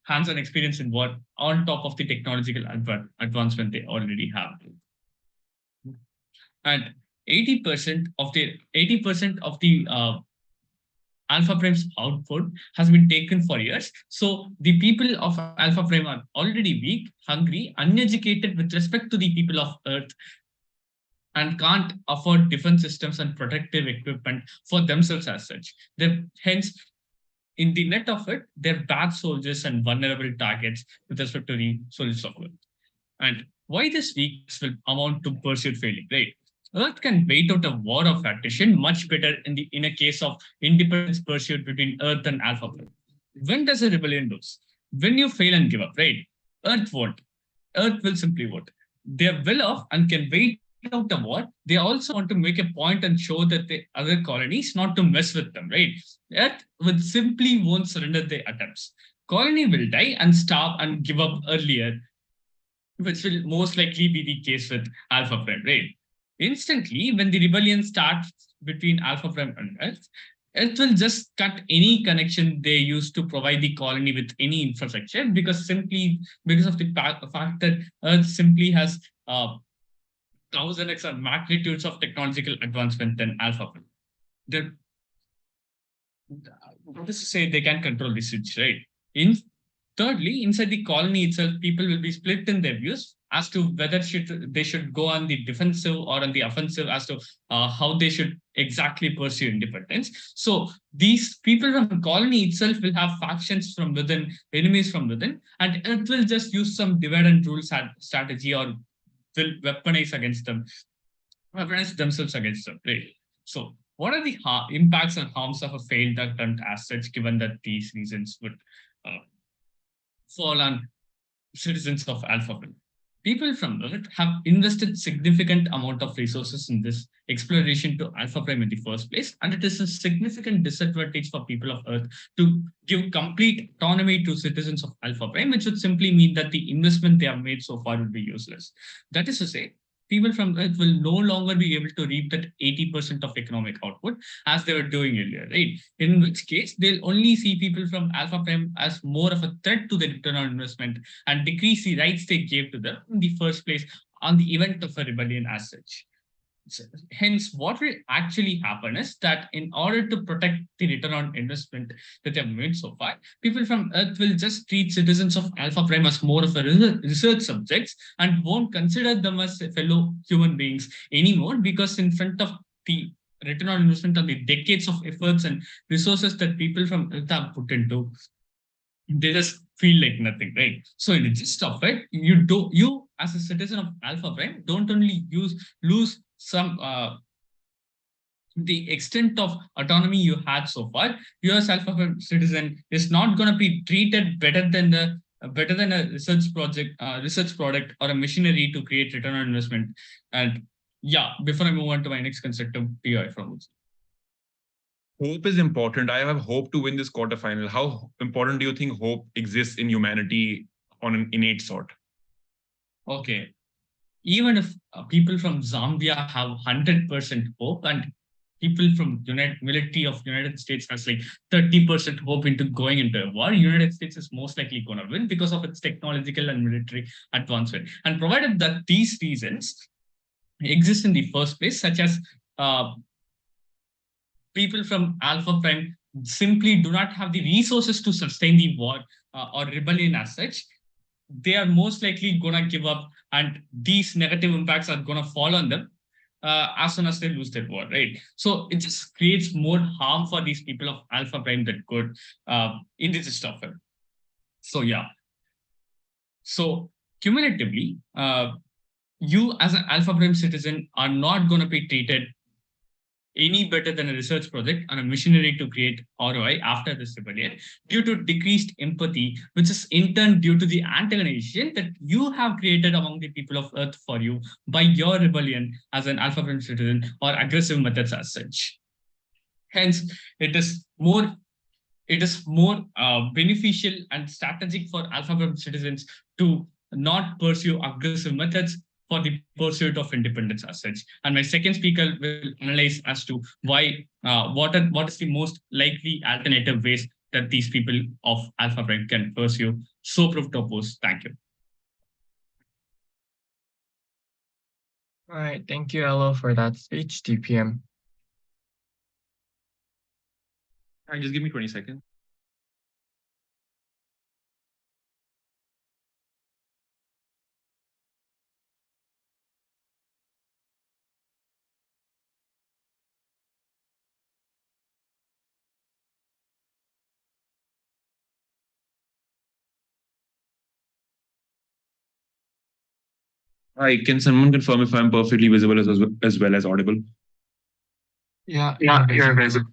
hands-on experience in war on top of the technological advancement they already have. And 80% of the Alpha Prime's output has been taken for years. So the people of Alpha Prime are already weak, hungry, uneducated with respect to the people of Earth, and can't afford defense systems and protective equipment for themselves as such. Hence, in the net of it, they're bad soldiers and vulnerable targets with respect to the soldiers of Earth. And why this weakness will amount to pursuit failing, right? Earth can wait out a war of attrition much better in a case of independence pursuit between Earth and Alpha Prime. When does a rebellion do? When you fail and give up, right? Earth won't. Earth will simply vote. They're well off and can wait out a war. They also want to make a point and show that the other colonies not to mess with them, right? Earth would simply won't surrender their attempts. Colony will die and starve and give up earlier, which will most likely be the case with Alpha Prime, right? Instantly, when the rebellion starts between Alpha Prime and Earth, Earth will just cut any connection they used to provide the colony with any infrastructure because of the fact that Earth simply has 1000x or magnitudes of technological advancement than Alpha Prime. What is to say they can control the switch, right? Thirdly, inside the colony itself, people will be split in their views as to whether they should go on the defensive or on the offensive as to how they should exactly pursue independence. So these people from the colony itself will have factions from within, enemies from within, and Earth will just use some divide and rule strategy or will weaponize themselves against them, right? So what are the impacts and harms of a failed attempt as such, given that these reasons would fall on citizens of Alpha Prime? People from Earth have invested significant amount of resources in this exploration to Alpha Prime in the first place, and it is a significant disadvantage for people of Earth to give complete autonomy to citizens of Alpha Prime, which would simply mean that the investment they have made so far would be useless. That is to say, people from Earth will no longer be able to reap that 80% of economic output as they were doing earlier, right? In which case, they'll only see people from Alpha Prime as more of a threat to the return on investment and decrease the rights they gave to them in the first place on the event of a rebellion as such. Hence, what will actually happen is that in order to protect the return on investment that they have made so far, people from Earth will just treat citizens of Alpha Prime as more of a research subjects and won't consider them as fellow human beings anymore, because in front of the return on investment and the decades of efforts and resources that people from Earth have put into, they just feel like nothing, right? So in the gist of it, you as a citizen of Alpha Prime don't only lose some the extent of autonomy you had so far. You as Alpha Prime citizen is not going to be treated better than a research product or a machinery to create return on investment. And yeah, before I move on to my next concept of PI from hope is important. I have hope to win this quarterfinal. How important do you think hope exists in humanity on an innate sort? Okay. Even if people from Zambia have 100% hope, and people from military of United States has like 30% hope into going into a war, United States is most likely going to win because of its technological and military advancement. And provided that these reasons exist in the first place, such as people from Alpha Prime simply do not have the resources to sustain the war or rebellion as such, they are most likely going to give up, and these negative impacts are going to fall on them as soon as they lose their war, right? So it just creates more harm for these people of Alpha Prime that could in this stuff. So yeah. So cumulatively, you as an Alpha Prime citizen are not going to be treated any better than a research project and a machinery to create ROI after this rebellion due to decreased empathy, which is in turn due to the antagonization that you have created among the people of Earth for you by your rebellion as an Alpha Prime citizen or aggressive methods as such. Hence, it is more beneficial and strategic for Alpha Prime citizens to not pursue aggressive methods for the pursuit of independence as such. And my second speaker will analyze as to why what is the most likely alternative ways that these people of Alpha Brain can pursue. So proof to oppose. Thank you. All right, thank you, Elo, for that speech, TPM. And just give me 20 seconds. Hi, can someone confirm if I'm perfectly visible as well as audible? Yeah, You're visible.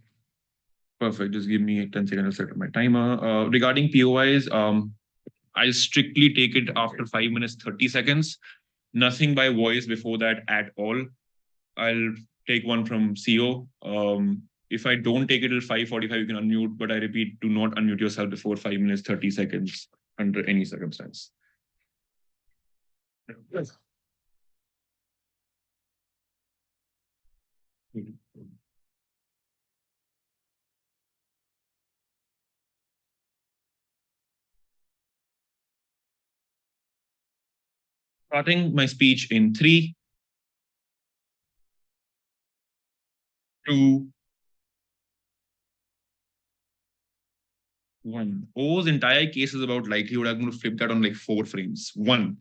Perfect. Just give me 10 seconds to set my timer. Regarding POIs, I'll strictly take it after 5 minutes, 30 seconds. Nothing by voice before that at all. I'll take one from CO. If I don't take it till 5:45, you can unmute, but I repeat, do not unmute yourself before 5 minutes, 30 seconds under any circumstance. Yes. Starting my speech in 3, 2, 1. O's entire case is about likelihood. I'm going to flip that on like 4 frames. 1.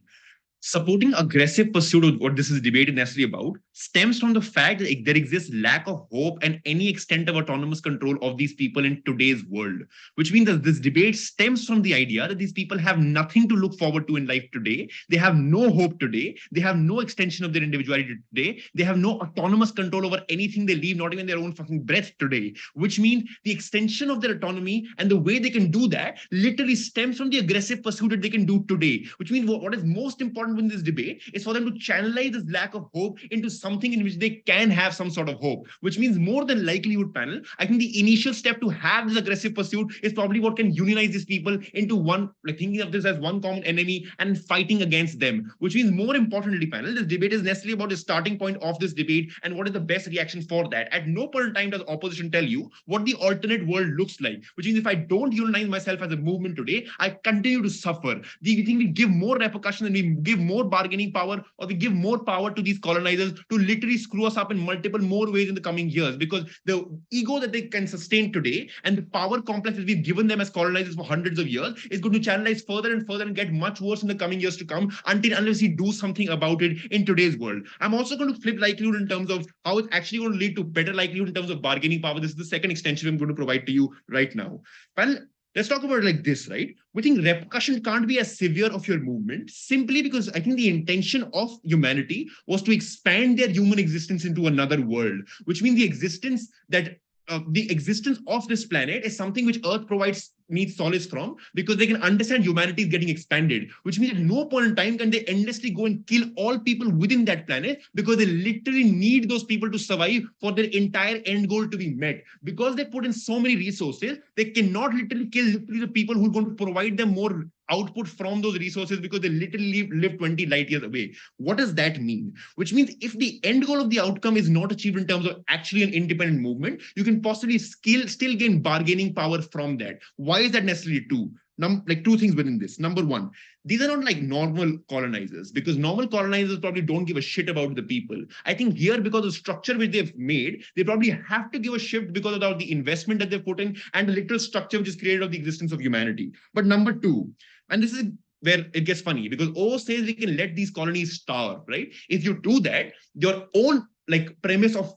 Supporting aggressive pursuit of what this is debated necessarily about stems from the fact that there exists lack of hope and any extent of autonomous control of these people in today's world, which means that this debate stems from the idea that these people have nothing to look forward to in life today. They have no hope today. They have no extension of their individuality today. They have no autonomous control over anything they leave, not even their own fucking breath today, which means the extension of their autonomy and the way they can do that literally stems from the aggressive pursuit that they can do today, which means what is most important in this debate is for them to channelize this lack of hope into something in which they can have some sort of hope, which means more than likelihood panel. I think the initial step to have this aggressive pursuit is probably what can unionize these people into one, like thinking of this as one common enemy and fighting against them, which means more importantly, panel, this debate is necessarily about the starting point of this debate and what is the best reaction for that. At no point in time does opposition tell you what the alternate world looks like, which means if I don't unionize myself as a movement today, I continue to suffer. We think we give more repercussion and we give more bargaining power, or we give more power to these colonizers to literally screw us up in multiple more ways in the coming years, because the ego that they can sustain today and the power complex that we've given them as colonizers for hundreds of years is going to channelize further and further and get much worse in the coming years to come unless we do something about it in today's world. I'm also going to flip likelihood in terms of how it's actually going to lead to better likelihood in terms of bargaining power. This is the second extension I'm going to provide to you right now. Well, let's talk about it like this, right? We think repercussion can't be as severe of your movement simply because I think the intention of humanity was to expand their human existence into another world, which means the existence of this planet is something which Earth needs solace from, because they can understand humanity is getting expanded, which means at no point in time can they endlessly go and kill all people within that planet, because they literally need those people to survive for their entire end goal to be met. Because they put in so many resources, they cannot literally kill the people who are going to provide them more output from those resources, because they literally live 20 light years away. What does that mean? Which means if the end goal of the outcome is not achieved in terms of actually an independent movement, you can possibly still gain bargaining power from that. Why is that necessarily true? Like 2 things within this. Number 1, these are not like normal colonizers, because normal colonizers probably don't give a shit about the people. I think here, because of the structure which they've made, they probably have to give a shift because of the investment that they've put in and the literal structure which is created of the existence of humanity. But number 2, and this is where it gets funny, because O says we can let these colonies starve, right? If you do that, your own premise of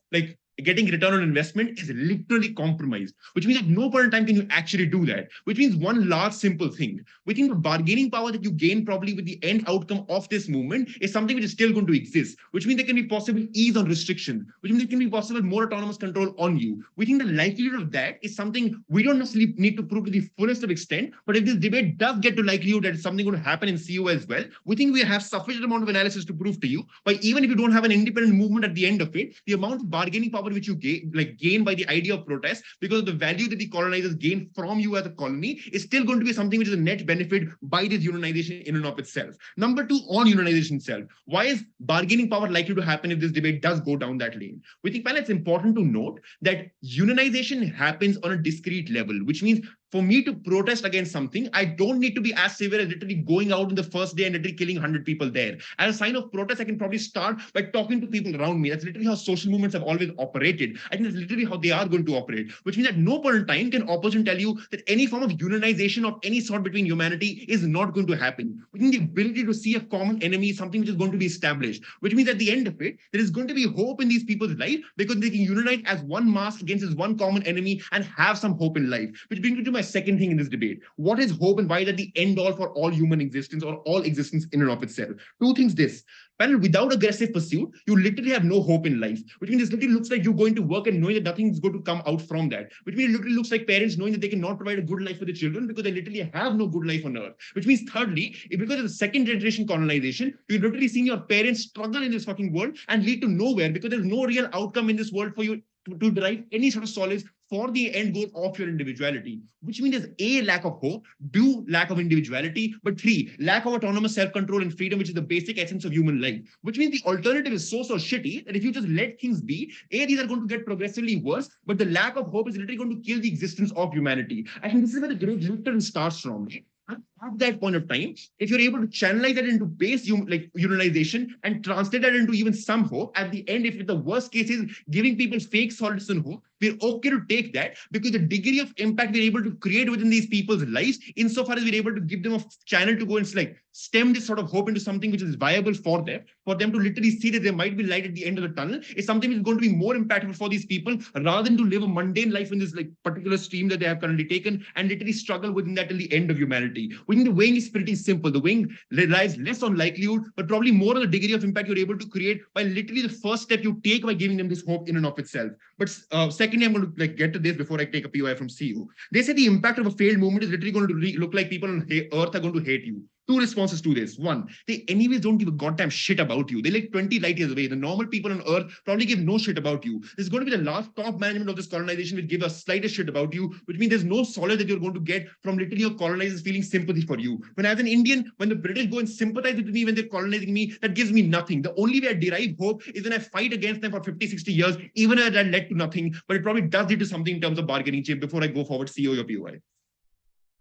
getting return on investment is literally compromised, which means at no point in time can you actually do that. Which means one large simple thing, we think the bargaining power that you gain probably with the end outcome of this movement is something which is still going to exist, which means there can be possible ease on restriction, which means there can be possible more autonomous control on you. We think the likelihood of that is something we don't necessarily need to prove to the fullest of extent, but if this debate does get to likelihood that it's something going to happen in CO as well, we think we have sufficient amount of analysis to prove to you, but even if you don't have an independent movement at the end of it, the amount of bargaining power which you gain by the idea of protest, because of the value that the colonizers gain from you as a colony, is still going to be something which is a net benefit by this unionization in and of itself. Number 2, on unionization itself, why is bargaining power likely to happen if this debate does go down that lane? We think, well, it's important to note that unionization happens on a discrete level, which means For me to protest against something, I don't need to be as severe as literally going out in the first day and literally killing 100 people there. As a sign of protest, I can probably start by talking to people around me. That's literally how social movements have always operated. I think that's literally how they are going to operate, which means at no point in time can opposition tell you that any form of unionization of any sort between humanity is not going to happen. We think the ability to see a common enemy is something which is going to be established, which means at the end of it, there is going to be hope in these people's life because they can unite as one mask against this one common enemy and have some hope in life. Which brings me to my second thing in this debate. What is hope and why is that the end all for all human existence or all existence in and of itself? Two things this. Panel, without aggressive pursuit, you literally have no hope in life, which means this literally looks like you're going to work and knowing that nothing is going to come out from that, which means it literally looks like parents knowing that they cannot provide a good life for their children because they literally have no good life on earth, which means thirdly, because of the second generation colonization, you're literally seeing your parents struggle in this fucking world and lead to nowhere because there's no real outcome in this world for you to derive any sort of solace for the end goal of your individuality, which means there's A, lack of hope, B, lack of individuality, but 3, lack of autonomous self-control and freedom, which is the basic essence of human life, which means the alternative is so shitty that if you just let things be, A, these are going to get progressively worse, but the lack of hope is literally going to kill the existence of humanity. I think this is where the great literally starts from. At that point of time, if you're able to channelize that into base like unionization and translate that into even some hope, at the end, if the worst case is giving people fake solace and hope, we're okay to take that because the degree of impact we're able to create within these people's lives, insofar as we're able to give them a channel to go and like stem this sort of hope into something which is viable for them to literally see that there might be light at the end of the tunnel, is something which is going to be more impactful for these people rather than to live a mundane life in this like particular stream that they have currently taken and literally struggle within that till the end of humanity. We think the weighing is pretty simple. The weighing relies less on likelihood, but probably more on the degree of impact you're able to create by literally the first step you take by giving them this hope in and of itself. But secondly, I'm going to like get to this before I take a POI from CU. They say the impact of a failed movement is literally going to look like people on Earth are going to hate you. Two responses to this. One, they anyways don't give a goddamn shit about you. They're like 20 light years away. The normal people on Earth probably give no shit about you. There's going to be the last top management of this colonization which give a slightest shit about you, which means there's no solace that you're going to get from literally your colonizers feeling sympathy for you. When as an Indian, when the British go and sympathize with me when they're colonizing me, that gives me nothing. The only way I derive hope is when I fight against them for 50, 60 years, even if that led to nothing, but it probably does lead to something in terms of bargaining chip. Before I go forward, CEO your POI.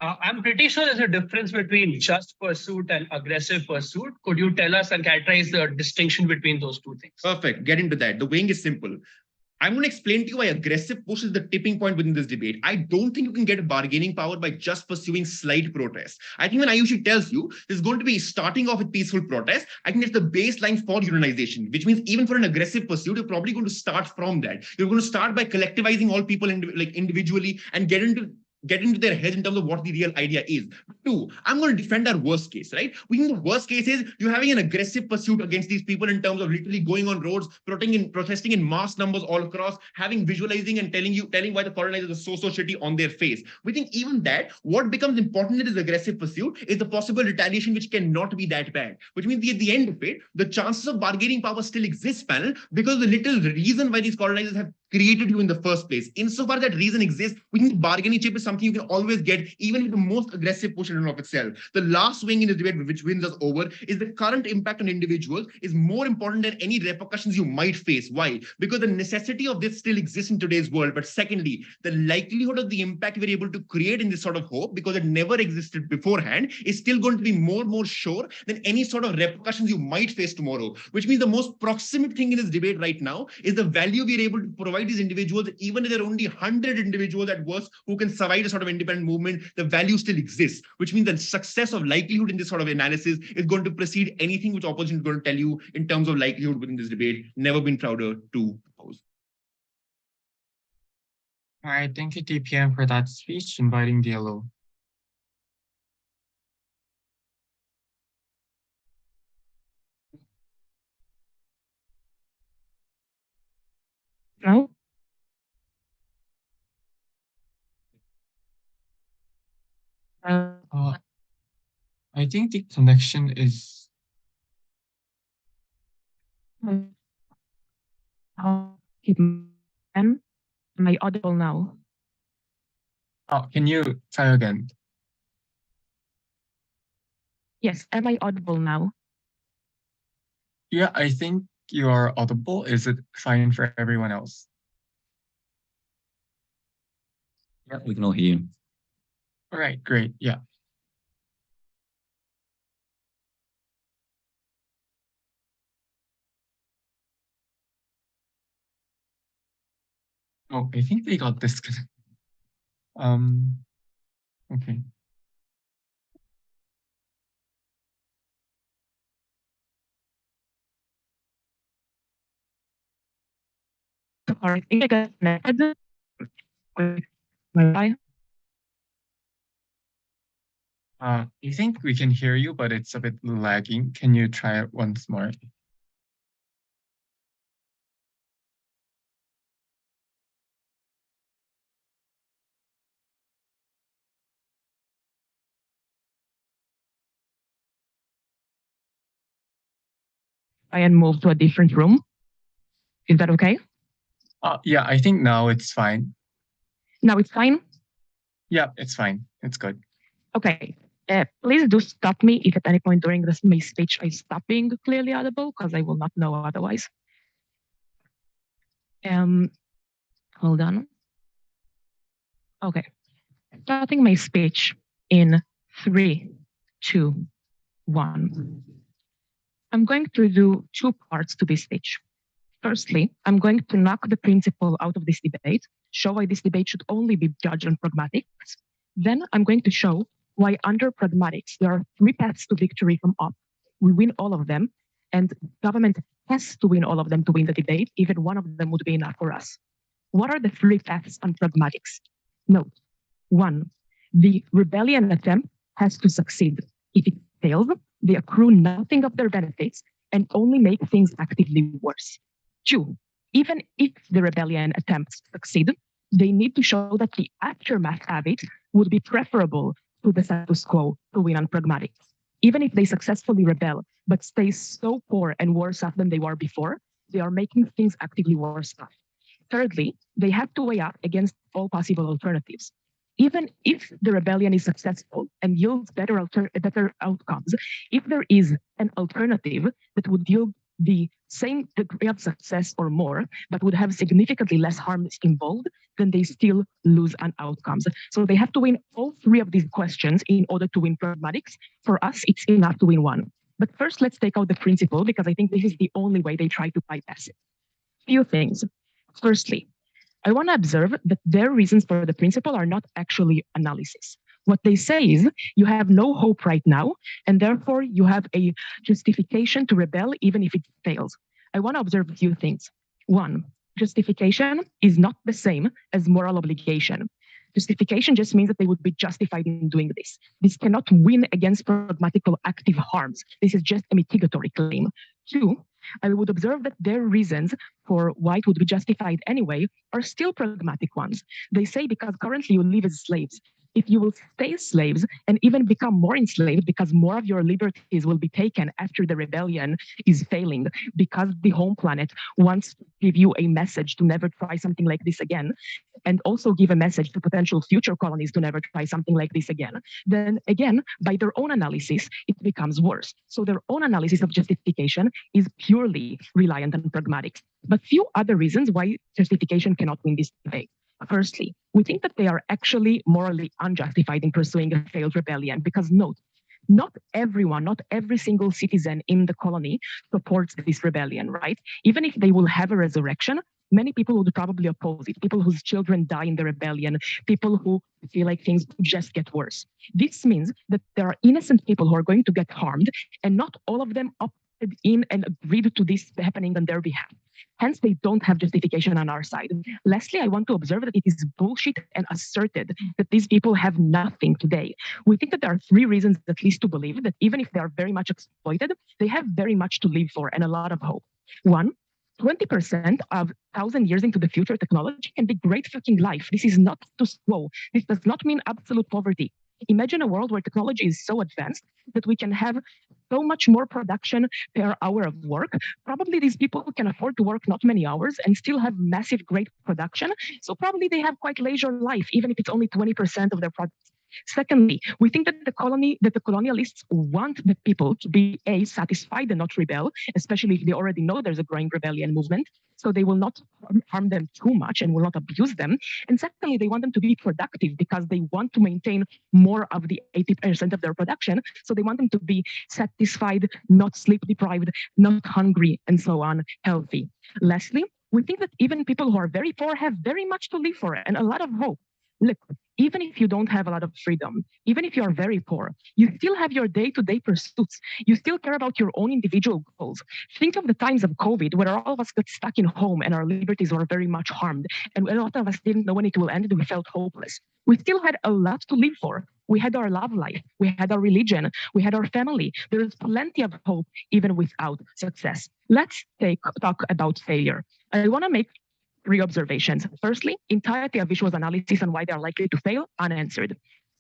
I'm pretty sure there's a difference between just pursuit and aggressive pursuit. Could you tell us and characterize the distinction between those two things? Perfect. Get into that. The weighing is simple. I'm going to explain to you why aggressive push is the tipping point within this debate. I don't think you can get bargaining power by just pursuing slight protest. I think when Aayuushi tells you there's going to be starting off with peaceful protest, I think it's the baseline for unionization, which means even for an aggressive pursuit, you're probably going to start from that. You're going to start by collectivizing all people individually and get into their heads in terms of what the real idea is. Two, I'm going to defend our worst case, right? We think the worst case is you're having an aggressive pursuit against these people in terms of literally going on roads, protesting in mass numbers all across, visualizing and telling why the colonizers are so shitty on their face. We think even that, what becomes important in this aggressive pursuit is the possible retaliation, which cannot be that bad. Which means at the end of it, the chances of bargaining power still exists, panel, because the little reason why these colonizers have created you in the first place. Insofar that reason exists, we think bargaining chip is something you can always get, even with the most aggressive push in and of itself. The last swing in the debate, which wins us over, is the current impact on individuals is more important than any repercussions you might face. Why? Because the necessity of this still exists in today's world. But secondly, the likelihood of the impact we're able to create in this sort of hope, because it never existed beforehand, is still going to be more sure than any sort of repercussions you might face tomorrow. Which means the most proximate thing in this debate right now is the value we're able to provide these individuals, even if there are only 100 individuals at worst who can survive a sort of independent movement, the value still exists, which means the success of likelihood in this sort of analysis is going to precede anything which opposition is going to tell you in terms of likelihood within this debate. Never been prouder to oppose. All right, thank you, TPM, for that speech, inviting DLO. No? I think the connection is. Am I audible now? Oh, can you try again? Yes, am I audible now? Yeah, I think you are audible. Is it fine for everyone else? Yeah, we can all hear you. All right, great. Yeah. Oh, I think they got disconnected. Okay. Sorry, I think I got connected with my Wi-Fi. I think we can hear you, but it's a bit lagging. Can you try it once more? And move to a different room. Is that okay? Yeah, I think now it's fine. Now it's fine? Yeah, it's fine. It's good. Okay. Please do stop me if at any point during my speech I stop being clearly audible, because I will not know otherwise. Hold on. Okay. Starting my speech in 3, 2, 1. I'm going to do two parts to this speech. Firstly, I'm going to knock the principle out of this debate, show why this debate should only be judged on pragmatics. Then I'm going to show why under pragmatics, there are 3 paths to victory from up. We win all of them, and government has to win all of them to win the debate. Even one of them would be enough for us. What are the 3 paths on pragmatics? Note, 1, the rebellion attempt has to succeed. If it fails, they accrue nothing of their benefits and only make things actively worse. 2, even if the rebellion attempts succeed, they need to show that the aftermath of it would be preferable to the status quo to win on pragmatics. Even if they successfully rebel, but stay so poor and worse off than they were before, they are making things actively worse off. Thirdly, they have to weigh up against all possible alternatives. Even if the rebellion is successful and yields better outcomes, if there is an alternative that would yield the same degree of success or more, but would have significantly less harms involved, then they still lose on outcomes. So they have to win all 3 of these questions in order to win pragmatics. For us, it's enough to win one. But first, let's take out the principle, because I think this is the only way they try to bypass it. Few things. Firstly, I want to observe that their reasons for the principle are not actually analysis. What they say is you have no hope right now, and therefore you have a justification to rebel even if it fails. I want to observe a few things. 1, justification is not the same as moral obligation. Justification just means that they would be justified in doing this. This cannot win against pragmatical active harms. This is just a mitigatory claim. 2, I would observe that their reasons for why it would be justified anyway are still pragmatic ones. They say because currently you live as slaves. If you will stay slaves and even become more enslaved because more of your liberties will be taken after the rebellion is failing, because the home planet wants to give you a message to never try something like this again, and also give a message to potential future colonies to never try something like this again, then again, by their own analysis, it becomes worse. So their own analysis of justification is purely reliant on pragmatics. But few other reasons why justification cannot win this debate. Firstly, we think that they are actually morally unjustified in pursuing a failed rebellion because note, not everyone, not every single citizen in the colony supports this rebellion, right? Even if they will have a resurrection, many people would probably oppose it. People whose children die in the rebellion, people who feel like things just get worse. This means that there are innocent people who are going to get harmed, and not all of them opted in and agreed to this happening on their behalf. Hence, they don't have justification on our side. Lastly, I want to observe that it is bullshit and asserted that these people have nothing today. We think that there are 3 reasons at least to believe that even if they are very much exploited, they have very much to live for and a lot of hope. 1, 20% of 1,000 years into the future technology can be great fucking life. This is not status quo. This does not mean absolute poverty. Imagine a world where technology is so advanced that we can have so much more production per hour of work. Probably these people can afford to work not many hours and still have massive, great production. So probably they have quite leisure life, even if it's only 20% of their products. Secondly, we think that the colonialists want the people to be satisfied and not rebel, especially if they already know there's a growing rebellion movement. So they will not harm them too much and will not abuse them. And secondly, they want them to be productive because they want to maintain more of the 80% of their production. So they want them to be satisfied, not sleep deprived, not hungry, and so on, healthy. Lastly, we think that even people who are very poor have very much to live for and a lot of hope. Look, even if you don't have a lot of freedom, even if you are very poor, you still have your day-to-day pursuits. You still care about your own individual goals. Think of the times of COVID where all of us got stuck in home and our liberties were very much harmed. And a lot of us didn't know when it will end and we felt hopeless. We still had a lot to live for. We had our love life. We had our religion. We had our family. There is plenty of hope even without success. Let's talk about failure. I want to make three observations. Firstly, entirety of Vishwa's analysis on why they are likely to fail, unanswered.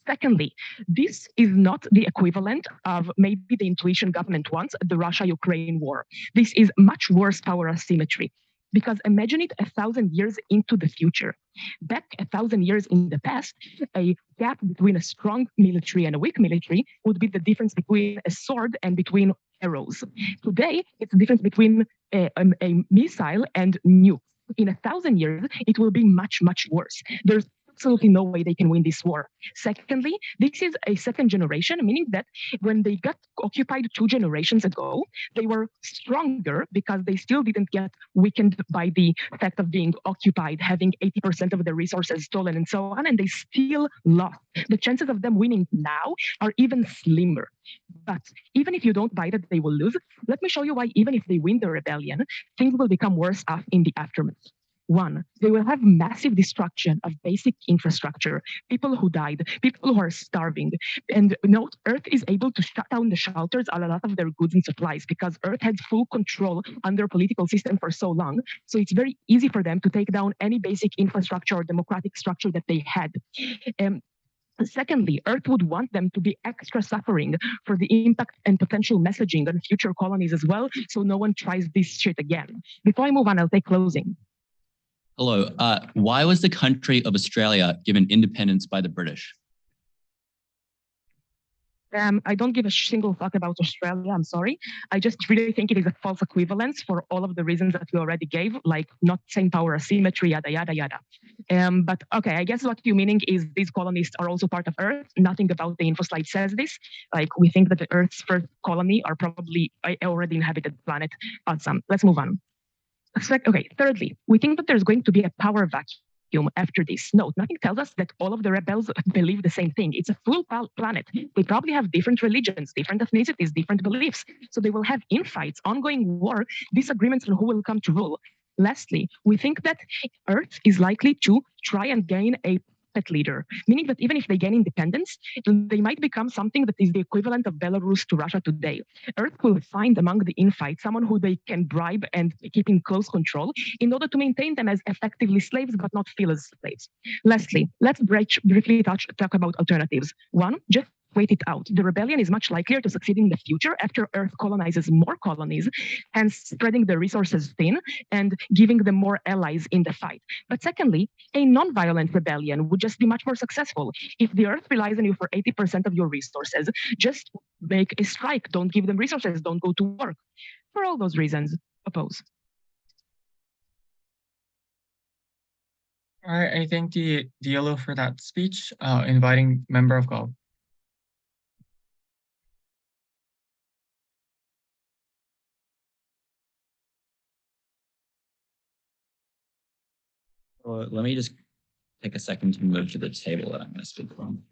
Secondly, this is not the equivalent of maybe the intuition government wants, the Russia-Ukraine war. This is much worse power asymmetry. Because imagine it 1,000 years into the future. Back 1,000 years in the past, a gap between a strong military and a weak military would be the difference between a sword and between arrows. Today, it's the difference between a missile and nuke. In 1,000 years, it will be much, much worse. There's absolutely no way they can win this war. Secondly, this is a second generation, meaning that when they got occupied 2 generations ago, they were stronger because they still didn't get weakened by the fact of being occupied, having 80% of their resources stolen and so on, and they still lost. The chances of them winning now are even slimmer. But even if you don't buy that they will lose, let me show you why even if they win the rebellion, things will become worse off in the aftermath. One, they will have massive destruction of basic infrastructure, people who died, people who are starving. And note, Earth is able to shut down the shelters on a lot of their goods and supplies because Earth had full control on their political system for so long. So it's very easy for them to take down any basic infrastructure or democratic structure that they had. Secondly, Earth would want them to be extra suffering for the impact and potential messaging on future colonies as well, so no one tries this shit again. Before I move on, I'll take closing. Hello. Why was the country of Australia given independence by the British? I don't give a single fuck about Australia, I'm sorry. I just really think it is a false equivalence for all of the reasons that we already gave, like not same power asymmetry, yada, yada, yada. But okay, I guess what you're meaning is these colonists are also part of Earth. Nothing about the info slide says this. Like we think that the Earth's first colony are probably already inhabited planet. Awesome, let's move on. Okay, thirdly, we think that there's going to be a power vacuum after this. Note, nothing tells us that all of the rebels believe the same thing. It's a full planet. They probably have different religions, different ethnicities, different beliefs. So they will have infights, ongoing war, disagreements on who will come to rule. Lastly, we think that Earth is likely to try and gain a puppet leader, meaning that even if they gain independence, they might become something that is the equivalent of Belarus to Russia today. Earth will find among the infight someone who they can bribe and keep in close control in order to maintain them as effectively slaves but not feel as slaves. Lastly, let's briefly talk about alternatives. One, just wait it out. The rebellion is much likelier to succeed in the future after Earth colonizes more colonies, hence spreading the resources thin and giving them more allies in the fight. But secondly, a non-violent rebellion would just be much more successful. If the Earth relies on you for 80% of your resources, just make a strike. Don't give them resources. Don't go to work. For all those reasons, oppose. All right, I think the yellow for that speech, inviting member of Gov. Well, let me just take a second to move to the table that I'm going to speak from.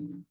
I'm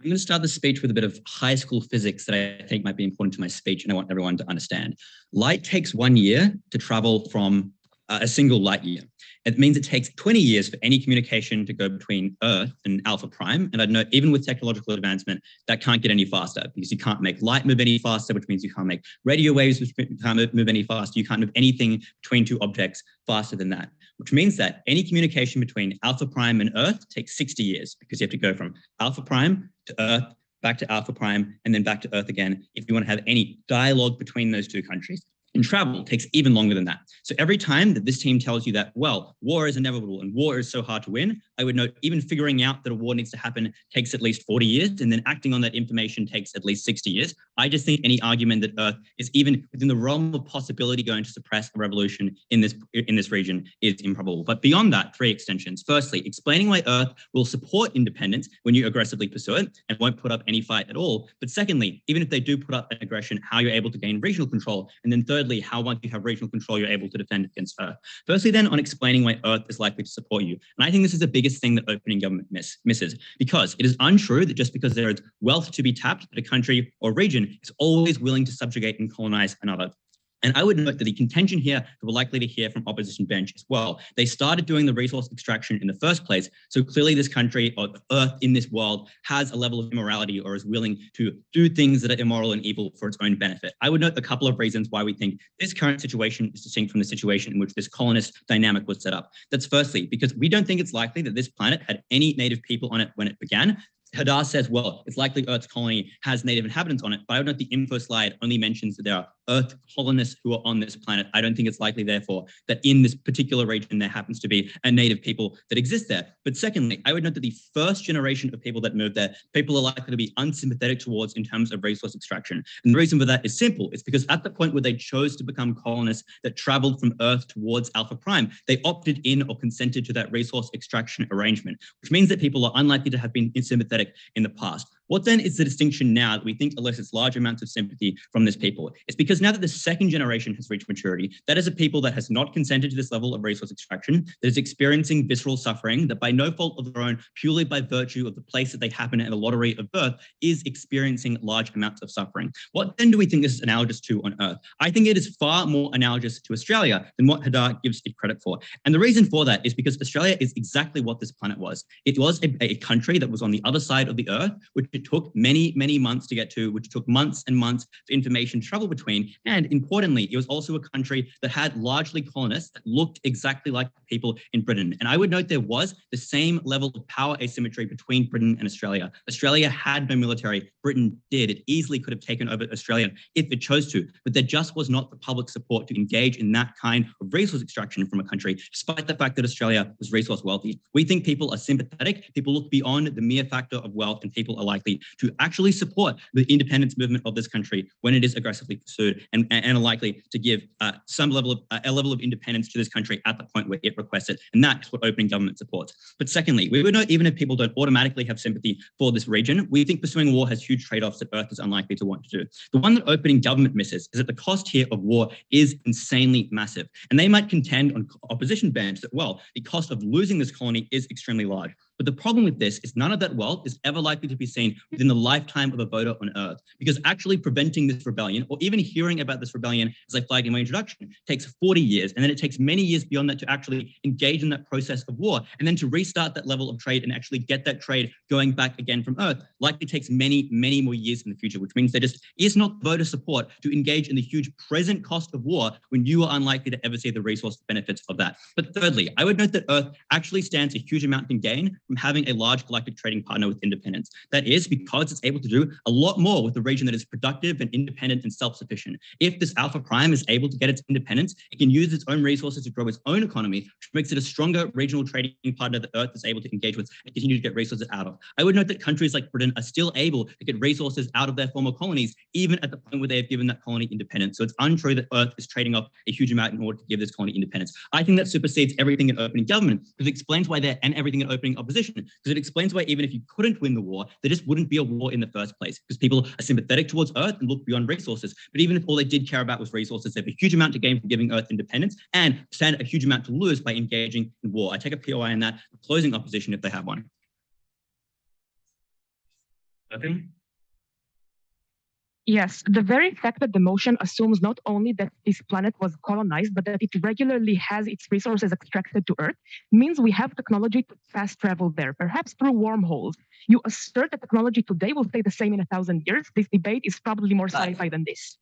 going to start the speech with a bit of high school physics that I think might be important to my speech, and I want everyone to understand. Light takes 1 year to travel from a single light year. It means it takes 20 years for any communication to go between Earth and Alpha Prime. And I'd note, even with technological advancement, that can't get any faster because you can't make light move any faster, which means you can't make radio waves, which can't move any faster. You can't move anything between two objects faster than that, which means that any communication between Alpha Prime and Earth takes 60 years because you have to go from Alpha Prime to Earth, back to Alpha Prime, and then back to Earth again if you want to have any dialogue between those two countries. And travel takes even longer than that. So every time that this team tells you that, well, war is inevitable and war is so hard to win, I would note even figuring out that a war needs to happen takes at least 40 years, and then acting on that information takes at least 60 years. I just think any argument that Earth is even within the realm of possibility going to suppress a revolution in this region is improbable. But beyond that, 3 extensions. Firstly, explaining why Earth will support independence when you aggressively pursue it and won't put up any fight at all. But secondly, even if they do put up an aggression, how you're able to gain regional control. And then thirdly, how once you have regional control, you're able to defend against Earth. Firstly, then, on explaining why Earth is likely to support you. And I think this is the biggest thing that opening government misses, because it is untrue that just because there is wealth to be tapped, that a country or region is always willing to subjugate and colonize another. And I would note that the contention here that we're likely to hear from opposition bench as well. They started doing the resource extraction in the first place. So clearly this country or Earth in this world has a level of immorality or is willing to do things that are immoral and evil for its own benefit. I would note a couple of reasons why we think this current situation is distinct from the situation in which this colonist dynamic was set up. That's firstly, because we don't think it's likely that this planet had any native people on it when it began. Hadar says, well, it's likely Earth's colony has native inhabitants on it, but I would note the info slide only mentions that there are Earth colonists who are on this planet. I don't think it's likely, therefore, that in this particular region there happens to be a native people that exist there. But secondly, I would note that the first generation of people that moved there, people are likely to be unsympathetic towards in terms of resource extraction. And the reason for that is simple. It's because at the point where they chose to become colonists that traveled from Earth towards Alpha Prime, they opted in or consented to that resource extraction arrangement, which means that people are unlikely to have been sympathetic in the past. What then is the distinction now that we think elicits large amounts of sympathy from this people? It's because now that the second generation has reached maturity, that is a people that has not consented to this level of resource extraction, that is experiencing visceral suffering, that by no fault of their own, purely by virtue of the place that they happen in the lottery of birth, is experiencing large amounts of suffering. What then do we think this is analogous to on Earth? I think it is far more analogous to Australia than what Hadar gives it credit for. And the reason for that is because Australia is exactly what this planet was. It was a country that was on the other side of the Earth, which it took many, many months to get to, which took months and months for information to travel between. And importantly, it was also a country that had largely colonists that looked exactly like people in Britain. And I would note there was the same level of power asymmetry between Britain and Australia. Australia had no military. Britain did. It easily could have taken over Australia if it chose to, but there just was not the public support to engage in that kind of resource extraction from a country, despite the fact that Australia was resource wealthy. We think people are sympathetic. People look beyond the mere factor of wealth, and people are likely to actually support the independence movement of this country when it is aggressively pursued, and are likely to give some level of a level of independence to this country at the point where it requests it. And that's what opening government supports. But secondly, we would know even if people don't automatically have sympathy for this region, we think pursuing war has huge trade-offs that Earth is unlikely to want to do. The one that opening government misses is that the cost here of war is insanely massive. And they might contend on opposition bench that, well, the cost of losing this colony is extremely large. But the problem with this is none of that wealth is ever likely to be seen within the lifetime of a voter on Earth, because actually preventing this rebellion, or even hearing about this rebellion, as I flagged in my introduction, takes 40 years. And then it takes many years beyond that to actually engage in that process of war. And then to restart that level of trade and actually get that trade going back again from Earth likely takes many, many more years in the future, which means there just is not voter support to engage in the huge present cost of war when you are unlikely to ever see the resource benefits of that. But thirdly, I would note that Earth actually stands a huge amount to gain from having a large galactic trading partner with independence. That is because it's able to do a lot more with a region that is productive and independent and self-sufficient. If this Alpha Prime is able to get its independence, it can use its own resources to grow its own economy, which makes it a stronger regional trading partner that Earth is able to engage with and continue to get resources out of. I would note that countries like Britain are still able to get resources out of their former colonies, even at the point where they have given that colony independence. So it's untrue that Earth is trading off a huge amount in order to give this colony independence. I think that supersedes everything in opening government, because it explains why they're and everything in opening opposition. position because it explains why even if you couldn't win the war, there just wouldn't be a war in the first place because people are sympathetic towards Earth and look beyond resources. But even if all they did care about was resources, they have a huge amount to gain from giving Earth independence and stand a huge amount to lose by engaging in war. I take a POI in that, closing opposition if they have one. Nothing? Yes, the very fact that the motion assumes not only that this planet was colonized, but that it regularly has its resources extracted to Earth, means we have technology to fast travel there, perhaps through wormholes. You assert that technology today will stay the same in 1,000 years. This debate is probably more sci-fi than this.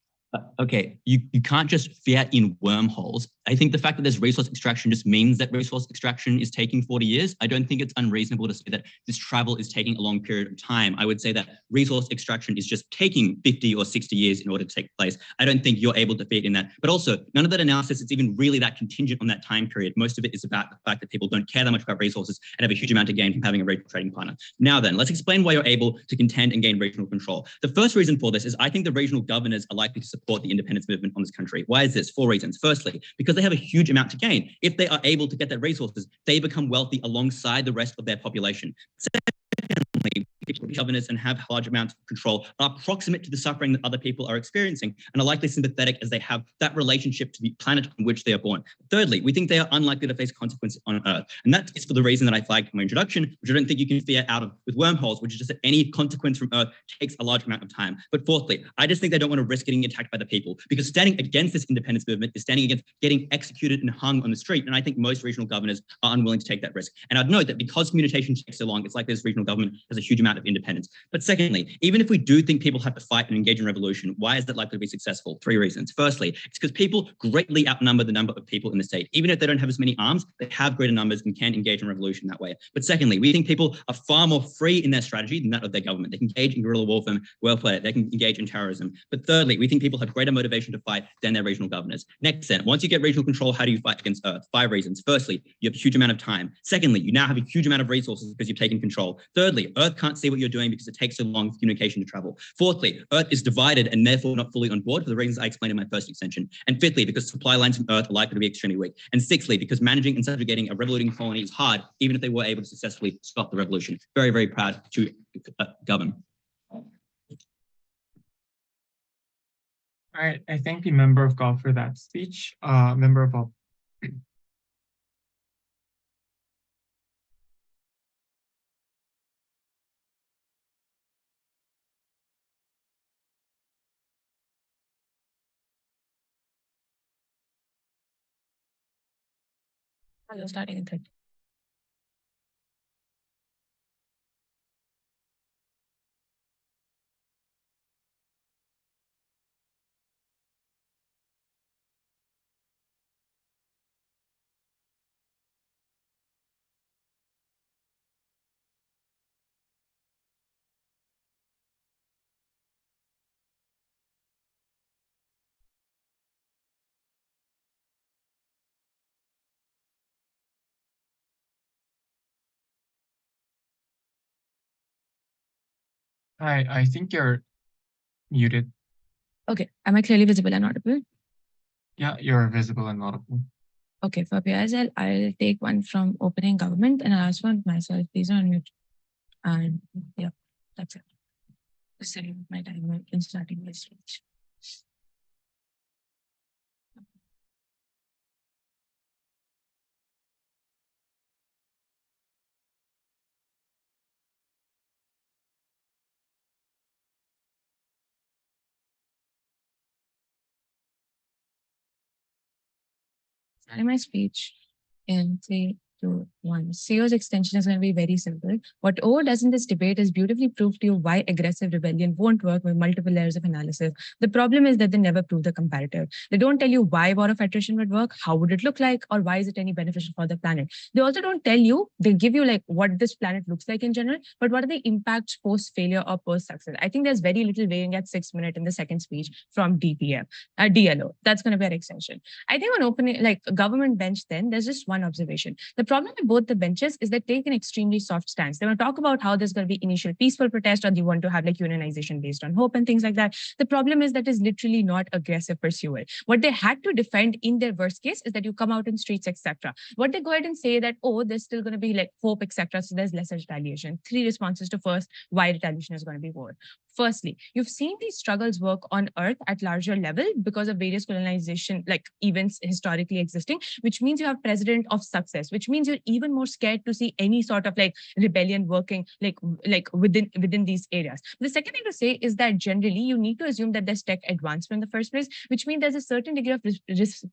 Okay, you can't just fiat in wormholes. I think the fact that there's resource extraction just means that resource extraction is taking 40 years. I don't think it's unreasonable to say that this travel is taking a long period of time. I would say that resource extraction is just taking 50 or 60 years in order to take place. I don't think you're able to fit in that. But also, none of that analysis is even really that contingent on that time period. Most of it is about the fact that people don't care that much about resources and have a huge amount to gain from having a regional trading partner. Now then, let's explain why you're able to contend and gain regional control. The first reason for this is I think the regional governors are likely to support the independence movement on this country. Why is this? 4 reasons. Firstly, because they have a huge amount to gain. If they are able to get their resources, they become wealthy alongside the rest of their population. Secondly, governors and have large amounts of control are proximate to the suffering that other people are experiencing and are likely sympathetic as they have that relationship to the planet on which they are born. Thirdly, we think they are unlikely to face consequences on Earth. And that is for the reason that I flagged in my introduction, which I don't think you can fear out of with wormholes, which is just that any consequence from Earth takes a large amount of time. But fourthly, I just think they don't want to risk getting attacked by the people because standing against this independence movement is standing against getting executed and hung on the street. And I think most regional governors are unwilling to take that risk. And I'd note that because communication takes so long, it's like this regional government has a huge amount of independence. But secondly, even if we do think people have to fight and engage in revolution, why is that likely to be successful? 3 reasons. Firstly, it's because people greatly outnumber the number of people in the state. Even if they don't have as many arms, they have greater numbers and can engage in revolution that way. But secondly, we think people are far more free in their strategy than that of their government. They can engage in guerrilla warfare, they can engage in terrorism. But thirdly, we think people have greater motivation to fight than their regional governors. Next then, once you get regional control, how do you fight against Earth? 5 reasons. Firstly, you have a huge amount of time. Secondly, you now have a huge amount of resources because you've taken control. Thirdly, Earth can't see what you're doing because it takes so long for communication to travel. Fourthly, Earth is divided and therefore not fully on board for the reasons I explained in my first extension. And fifthly, because supply lines from Earth are likely to be extremely weak. And sixthly, because managing and subjugating a revoluting colony is hard, even if they were able to successfully stop the revolution. Very, very proud to govern. All right, I thank the member of God for that speech. Member of all. Hello, starting in 30. Hi, I think you're muted. Okay, am I clearly visible and audible? Yeah, you're visible and audible. Okay, for PISL, I'll take one from opening government and I'll ask one myself. Please unmute. And yeah, that's it. Just setting my timer and starting my speech. Starting my speech in 3, 2, 1. CEO's extension is going to be very simple. What O does in this debate is beautifully prove to you why aggressive rebellion won't work with multiple layers of analysis. The problem is that they never prove the comparative. They don't tell you why war of attrition would work, how would it look like, or why is it any beneficial for the planet. They also don't tell you, they give you like what this planet looks like in general, but what are the impacts post-failure or post-success. I think there's very little weighing at 6 minutes in the second speech from DLO. That's going to be our extension. I think on opening, like government bench then, there's just one observation. The problem with both the benches is they take an extremely soft stance. They want to talk about how there's going to be initial peaceful protest, or they want to have like unionization based on hope and things like that. The problem is that is literally not aggressive pursuit. What they had to defend in their worst case is that you come out in streets, etc. What they go ahead and say that, oh, there's still going to be like hope, etc. So there's lesser retaliation. 3 responses to first why retaliation is going to be more. Firstly, you've seen these struggles work on Earth at larger level because of various colonization like events historically existing, which means you have precedent of success, which means you're even more scared to see any sort of like rebellion working like within these areas. The second thing to say is that generally you need to assume that there's tech advancement in the first place, which means there's a certain degree of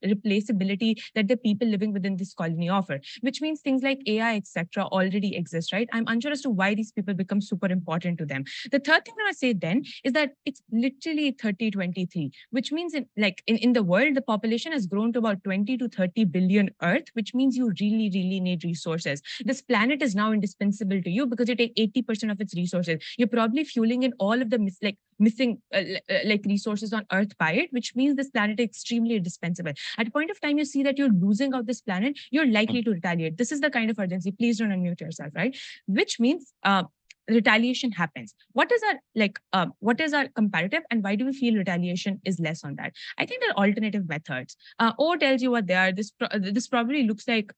replaceability that the people living within this colony offer, which means things like AI, etc., already exist, right? I'm unsure as to why these people become super important to them. The third thing that I say then is that it's literally 3023, which means in the world, the population has grown to about 20 to 30 billion Earth, which means you really, really need resources. This planet is now indispensable to you because you take 80% of its resources. You're probably fueling in all of the missing resources on Earth by it, which means this planet is extremely indispensable. At a point of time, you see that you're losing out this planet, you're likely to retaliate. This is the kind of urgency. Please don't unmute yourself, right? Which means retaliation happens. What is our comparative, and why do we feel retaliation is less on that? I think there are alternative methods. O tells you what they are. This probably looks like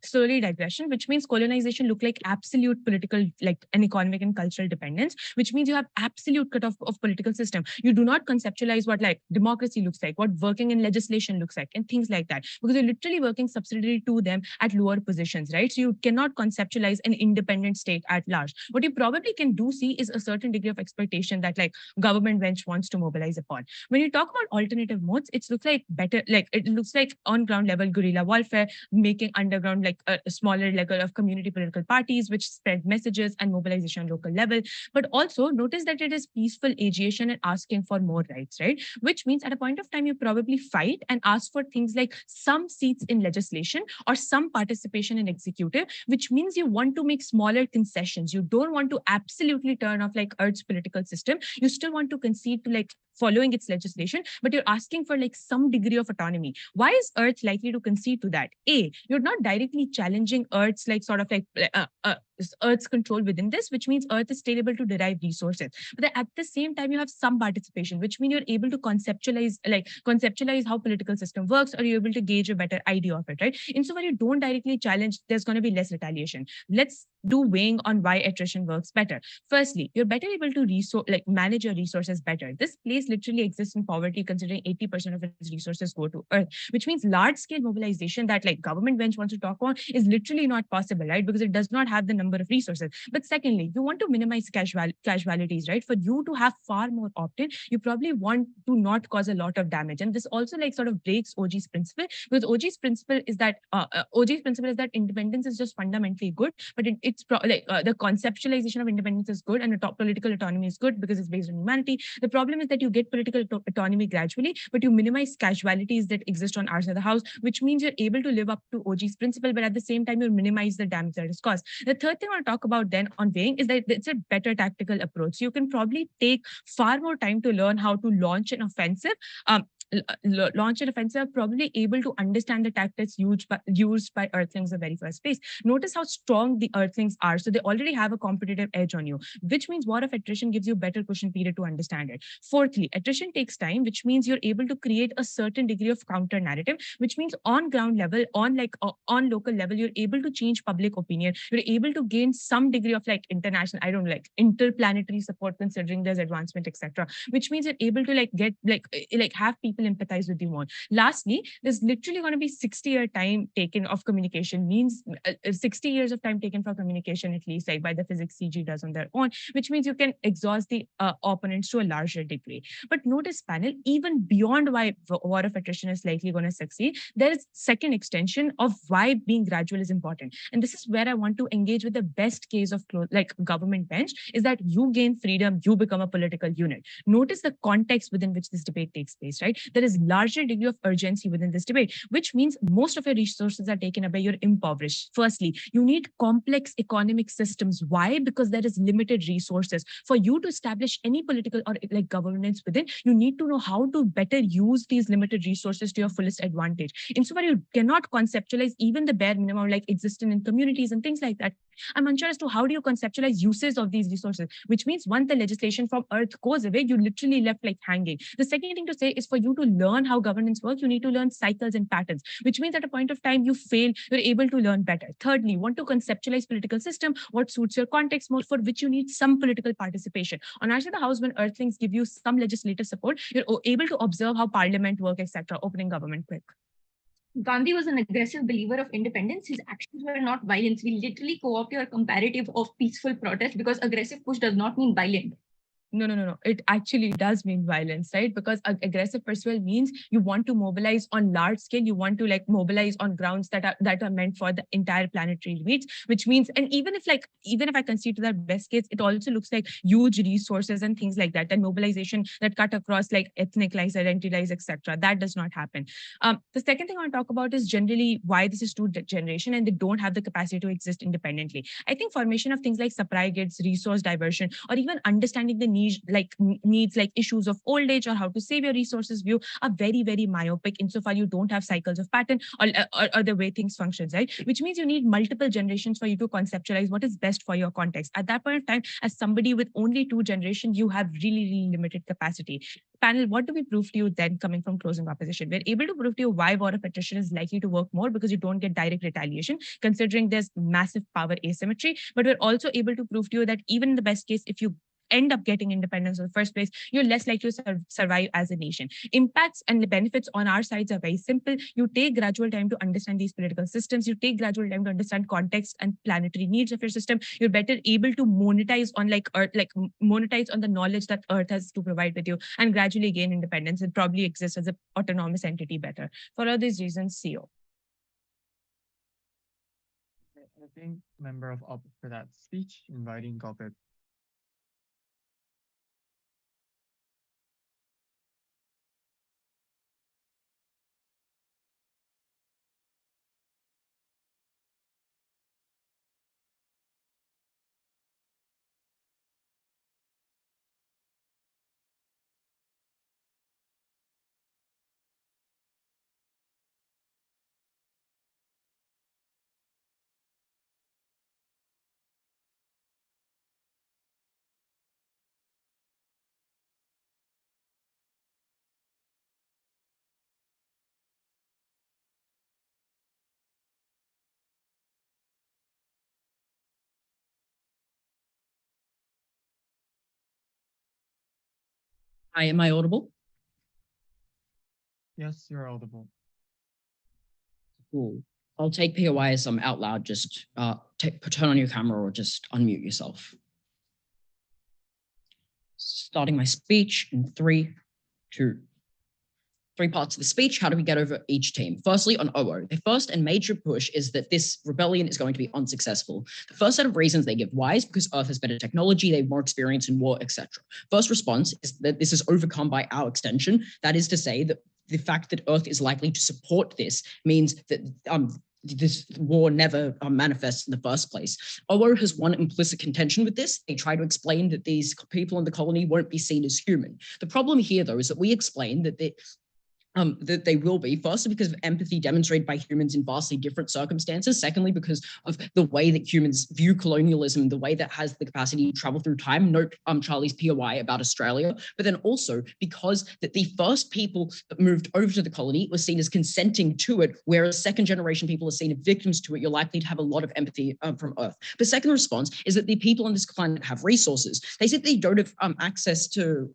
slowly digression, which means colonization look like absolute political, like an economic and cultural dependence, which means you have absolute cutoff of political system. You do not conceptualize what like democracy looks like, what working in legislation looks like, and things like that, because you're literally working subsidiary to them at lower positions, right? So you cannot conceptualize an independent state at large. What you probably can do see is a certain degree of expectation that like government bench wants to mobilize upon. When you talk about alternative modes, it looks like better, like it looks like on ground level guerrilla warfare, making underground like a smaller level of community political parties which spread messages and mobilization on local level. But also notice that it is peaceful agitation and asking for more rights, right? Which means at a point of time you probably fight and ask for things like some seats in legislation or some participation in executive, which means you want to make smaller concessions. You don't want to absolutely turn off like Earth's political system. You still want to concede to like following its legislation, but you're asking for like some degree of autonomy. Why is Earth likely to concede to that? A, you're not directly challenging Earth's like sort of like Earth's control within this, which means Earth is still able to derive resources. But at the same time, you have some participation, which means you're able to conceptualize how political system works, or you're able to gauge a better idea of it, right? Insofar you don't directly challenge, there's going to be less retaliation. Let's do weighing on why attrition works better. Firstly, you're better able to manage your resources better. This place literally exists in poverty, considering 80% of its resources go to Earth, which means large-scale mobilization that like government bench wants to talk on is literally not possible, right? Because it does not have the number of resources. But secondly, you want to minimize casualties, right? For you to have far more opt-in, you probably want to not cause a lot of damage. And this also like sort of breaks OG's principle, because OG's principle is that independence is just fundamentally good, but the conceptualization of independence is good, and the top political autonomy is good because it's based on humanity. The problem is that you get political autonomy gradually, but you minimize casualties that exist on our side of the house, which means you're able to live up to OG's principle, but at the same time, you minimize the damage that is caused. The third thing I want to talk about then on weighing is that it's a better tactical approach. So you can probably take far more time to learn how to launch an offensive. Probably able to understand the tactics used by Earthlings in the very first place. Notice how strong the Earthlings are. So they already have a competitive edge on you, which means war of attrition gives you better cushion period to understand it. Fourthly, attrition takes time, which means you're able to create a certain degree of counter narrative, which means on ground level, on local level, you're able to change public opinion. You're able to gain some degree of like international, interplanetary support, considering there's advancement, etc. Which means you're able to have people empathize with you more. Lastly, there's literally going to be 60-year time taken of communication, means 60 years of time taken for communication, at least like by the physics CG does on their own, which means you can exhaust the opponents to a larger degree. But notice panel, even beyond why war of attrition is likely going to succeed, there is second extension of why being gradual is important. And this is where I want to engage with the best case of government bench, is that you gain freedom, you become a political unit. Notice the context within which this debate takes place, right? there is larger degree of urgency within this debate, which means most of your resources are taken away, you're impoverished. Firstly, you need complex economic systems. Why? Because there is limited resources. For you to establish any political or like governance within, you need to know how to better use these limited resources to your fullest advantage. Insofar you cannot conceptualize even the bare minimum, like existing in communities and things like that. I'm unsure as to how do you conceptualize uses of these resources, which means once the legislation from earth goes away, you literally left like hanging. The second thing to say is for you to learn how governance works, you need to learn cycles and patterns, which means at a point of time you fail, you're able to learn better. Thirdly, want to conceptualize political system, what suits your context more, for which you need some political participation. On our side of the house, when earthlings give you some legislative support, you're able to observe how parliament work, etc. Opening government quick. Gandhi was an aggressive believer of independence. His actions were not violence. We literally co-opt your comparative of peaceful protest because aggressive push does not mean violent. No. It actually does mean violence, right? Because aggressive pursuit means you want to mobilize on large scale. You want to like mobilize on grounds that are meant for the entire planetary reach, which means, and even if I concede to that best case, it also looks like huge resources and things like that, and mobilization that cut across like ethnic lines, identity lines, etc. That does not happen. The second thing I want to talk about is generally why this is two generation and they don't have the capacity to exist independently. I think formation of things like supply grids, resource diversion, or even understanding the needs like issues of old age or how to save your resources view are very, very myopic insofar you don't have cycles of pattern or the way things function, right? Which means you need multiple generations for you to conceptualize what is best for your context. At that point of time, as somebody with only two generations, you have really, really limited capacity. Panel, what do we prove to you then coming from closing opposition? We're able to prove to you why war of attrition is likely to work more because you don't get direct retaliation, considering there's massive power asymmetry. But we're also able to prove to you that even in the best case, if you end up getting independence in the first place, you're less likely to survive as a nation. Impacts and the benefits on our sides are very simple. You take gradual time to understand these political systems. You take gradual time to understand context and planetary needs of your system. You're better able to monetize on monetize on the knowledge that Earth has to provide with you and gradually gain independence and probably exist as an autonomous entity better. For all these reasons, CEO. I think member of Op for that speech, inviting Goldberg. Hi, am I audible? Yes, you're audible. Cool. I'll take POI as I'm out loud. Just turn on your camera or just unmute yourself. Starting my speech in 3, 2. 3 parts of the speech. How do we get over each team? Firstly, on OO, the first and major push is that this rebellion is going to be unsuccessful. The first set of reasons they give why is because Earth has better technology, they have more experience in war, etc. First response is that this is overcome by our extension. That is to say that the fact that Earth is likely to support this means that this war never manifests in the first place. OO has one implicit contention with this. They try to explain that these people in the colony won't be seen as human. The problem here, though, is that we explain that that they will be, firstly, because of empathy demonstrated by humans in vastly different circumstances. Secondly, because of the way that humans view colonialism, the way that has the capacity to travel through time. Note Charlie's POI about Australia, but then also because that the first people that moved over to the colony were seen as consenting to it, whereas second generation people are seen as victims to it. You're likely to have a lot of empathy from Earth. The second response is that the people on this planet have resources. They said they don't have access to,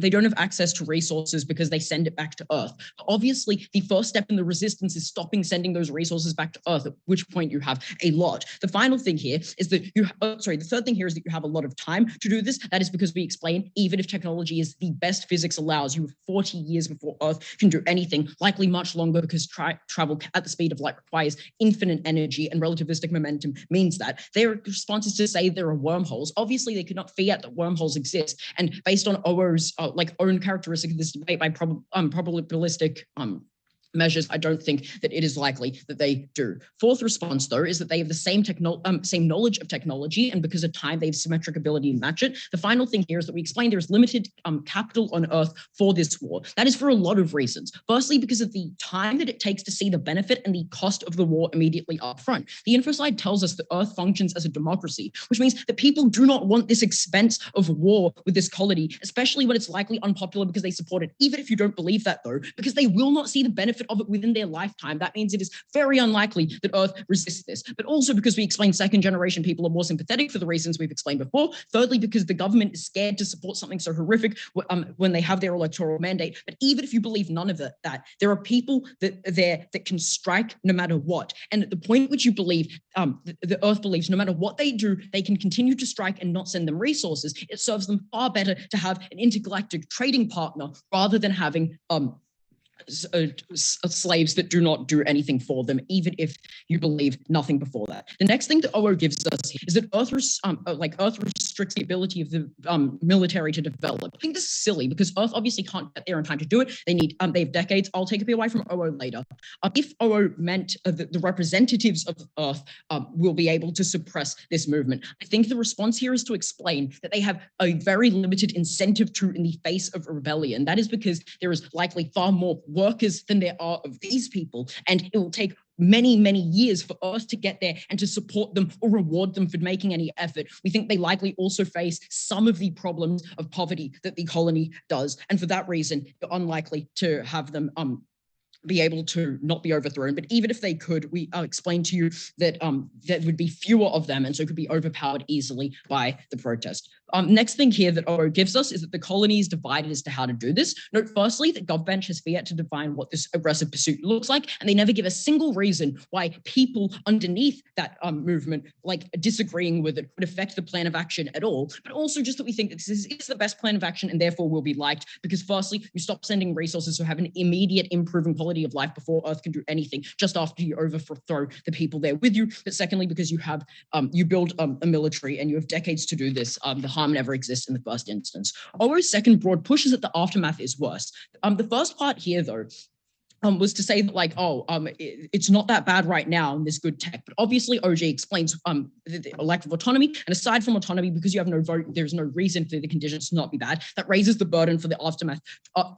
they don't have access to resources because they send it back to Earth. Obviously, the first step in the resistance is stopping sending those resources back to Earth, at which point you have a lot. The final thing here is that the third thing here is that you have a lot of time to do this. That is because we explain, even if technology is the best physics allows, you have 40 years before Earth can do anything, likely much longer because travel at the speed of light requires infinite energy and relativistic momentum means that. Their response is to say there are wormholes. Obviously, they could not fiat that wormholes exist. And based on OO's like own characteristic of this debate by probabilistic measures, I don't think that it is likely that they do. Fourth response, though, is that they have the same knowledge of technology, and because of time, they have symmetric ability to match it. The final thing here is that we explained there is limited capital on Earth for this war. That is for a lot of reasons. Firstly, because of the time that it takes to see the benefit and the cost of the war immediately up front. The info slide tells us that Earth functions as a democracy, which means that people do not want this expense of war with this colony, especially when it's likely unpopular because they support it. Even if you don't believe that, though, because they will not see the benefit of it within their lifetime. That means it is very unlikely that Earth resists this. But also because we explained second generation people are more sympathetic for the reasons we've explained before. Thirdly, because the government is scared to support something so horrific when they have their electoral mandate. But even if you believe none of that, there are people that can strike no matter what. And at the point at which you believe, the Earth believes no matter what they do, they can continue to strike and not send them resources, it serves them far better to have an intergalactic trading partner rather than having slaves that do not do anything for them, even if you believe nothing before that. The next thing that OO gives us is that Earth restricts the ability of the military to develop. I think this is silly because Earth obviously can't get there in time to do it. They have decades. I'll take a POI from OO later. If OO meant the representatives of Earth will be able to suppress this movement, I think the response here is to explain that they have a very limited incentive to in the face of a rebellion. That is because there is likely far more workers than there are of these people, and it will take many, many years for Earth to get there and to support them or reward them for making any effort. We think they likely also face some of the problems of poverty that the colony does, and for that reason, you're unlikely to have them be able to not be overthrown. But even if they could, I'll explain to you that there would be fewer of them, and so could be overpowered easily by the protest. Next thing here that OO gives us is that the colony is divided as to how to do this. Note firstly that GovBench has yet to define what this aggressive pursuit looks like, and they never give a single reason why people underneath that movement, like disagreeing with it, would affect the plan of action at all. But also just that we think that this is the best plan of action and therefore will be liked because firstly, you stop sending resources to have an immediate improving quality of life before Earth can do anything, just after you overthrow the people there with you. But secondly, because you have you build a military and you have decades to do this, the harm never exists in the first instance. OO's second broad push is that the aftermath is worse. The first part here, though, was to say that it's not that bad right now and there's good tech. But obviously OG explains the lack of autonomy. And aside from autonomy, because you have no vote, there's no reason for the conditions to not be bad. That raises the burden for the aftermath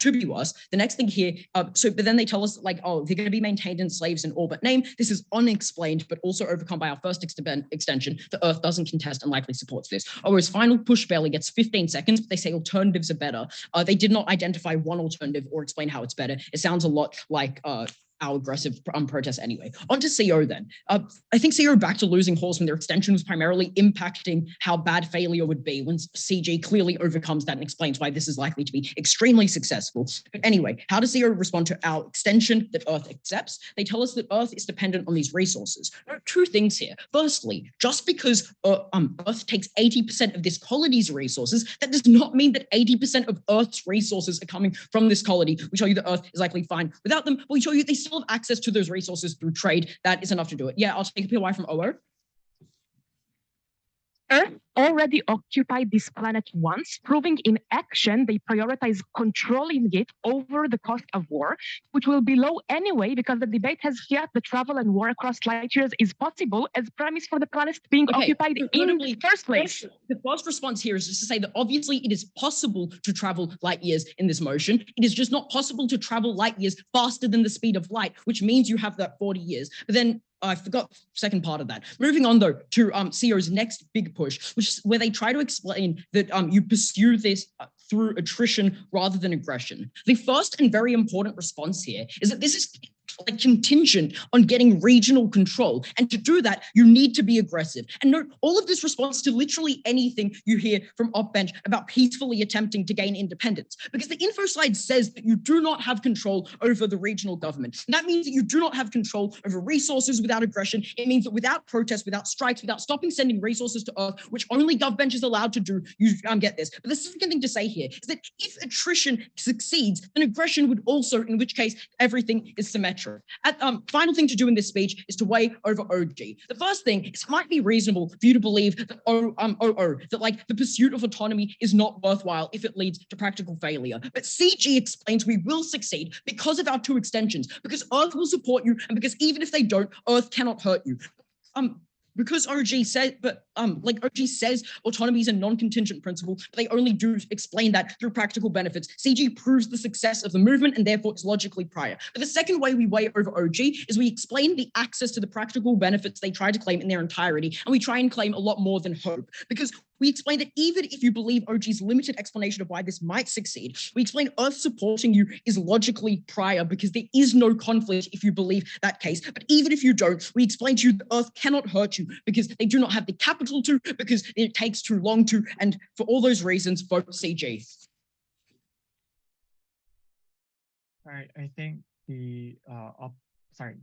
to be worse. The next thing here, but then they tell us they're going to be maintained in slaves in all but name. This is unexplained, but also overcome by our first extension. The Earth doesn't contest and likely supports this. OO's final push barely gets 15 seconds, but they say alternatives are better. They did not identify one alternative or explain how it's better. It sounds a lot like our aggressive protest anyway. On to CO then. I think CO back to losing horse when their extension was primarily impacting how bad failure would be when CG clearly overcomes that and explains why this is likely to be extremely successful. But anyway, how does CO respond to our extension that Earth accepts? They tell us that Earth is dependent on these resources. There are two things here. Firstly, just because Earth takes 80% of this colony's resources, that does not mean that 80% of Earth's resources are coming from this colony. We show you that Earth is likely fine without them, but we show you they still have access to those resources through trade. That is enough to do it. Yeah, I'll take a POI from OO. Earth already occupied this planet once, proving in action they prioritize controlling it over the cost of war, which will be low anyway because the debate has yet the travel and war across light years is possible as premise for the planet being occupied in the first place. The first response here is just to say that obviously it is possible to travel light years in this motion. It is just not possible to travel light years faster than the speed of light, which means you have that 40 years. But then I forgot the second part of that. Moving on, though, to CO's next big push, which is where they try to explain that you pursue this through attrition rather than aggression. The first and very important response here is that this is contingent on getting regional control. And to do that, you need to be aggressive. And note, all of this responds to literally anything you hear from Upbench about peacefully attempting to gain independence. Because the info slide says that you do not have control over the regional government. And that means that you do not have control over resources without aggression. It means that without protests, without strikes, without stopping sending resources to Earth, which only GovBench is allowed to do, you get this. But the second thing to say here is that if attrition succeeds, then aggression would also, in which case everything is symmetric. etc. Final thing to do in this speech is to weigh over OG. The first thing is it might be reasonable for you to believe that that like the pursuit of autonomy is not worthwhile if it leads to practical failure. But CG explains we will succeed because of our two extensions, because Earth will support you, and because even if they don't, Earth cannot hurt you. Because OG says, like OG says, autonomy is a non-contingent principle, but they only do explain that through practical benefits. CG proves the success of the movement and therefore is logically prior. But the second way we weigh over OG is we explain the access to the practical benefits they try to claim in their entirety, and we try and claim a lot more than hope. Because we explain that even if you believe OG's limited explanation of why this might succeed, we explain Earth supporting you is logically prior because there is no conflict if you believe that case. But even if you don't, we explain to you that Earth cannot hurt you because they do not have the capital to, because it takes too long to, and for all those reasons, vote CG. All right, I think the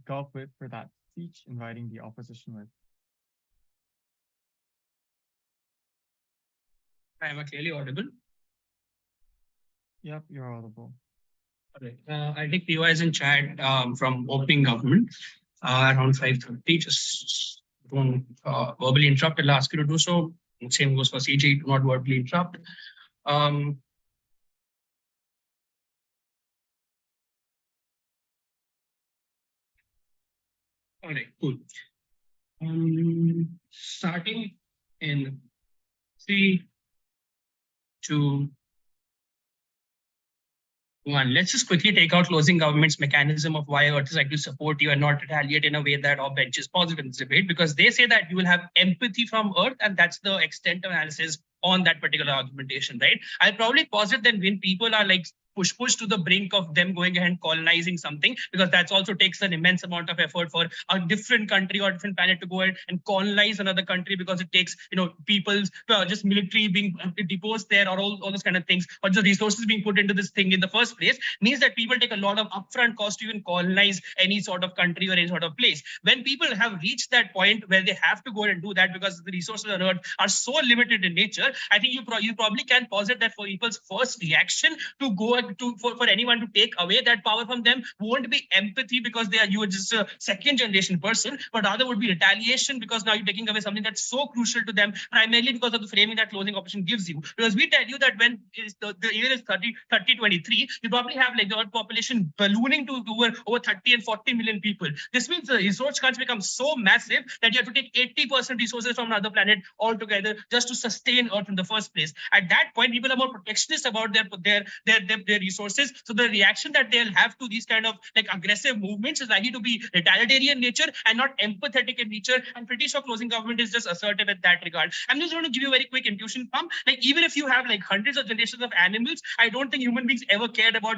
go up with for that speech, inviting the opposition with. I am clearly audible. Yep, you're audible. All right. I'll take POI in chat from opening government around 5:30. Just don't verbally interrupt. I'll ask you to do so. Same goes for CG. Do not verbally interrupt. All right, cool. Starting in 3, 2, 1. Let's just quickly take out closing government's mechanism of why Earth is likely to support you and not retaliate in a way that our bench is positive in this debate, because they say that you will have empathy from Earth, and that's the extent of analysis on that particular argumentation, right? I'll probably posit that when people are like push to the brink of them going ahead and colonizing something, because that's also takes an immense amount of effort for a different country or different planet to go ahead and colonize another country, because it takes, people's just military being deposed there or all those kind of things, or just resources being put into this thing in the first place, means that people take a lot of upfront cost to even colonize any sort of country or any sort of place. When people have reached that point where they have to go and do that because the resources on Earth are so limited in nature, I think you probably can posit that for people's first reaction to go for anyone to take away that power from them won't be empathy because you are just a second generation person, but rather would be retaliation, because now you're taking away something that's so crucial to them, primarily because of the framing that closing opposition gives you. Because we tell you that when the year is 3023, you probably have like the Earth population ballooning to over 30 and 40 million people. This means the resource cuts become so massive that you have to take 80% resources from another planet altogether just to sustain Earth in the first place. At that point, people are more protectionist about their resources. So the reaction that they'll have to these kind of like aggressive movements is likely to be retaliatory in nature and not empathetic in nature. I'm pretty sure closing government is just assertive in that regard. I'm just going to give you a very quick intuition pump. Like even if you have like hundreds of generations of animals, I don't think human beings ever cared about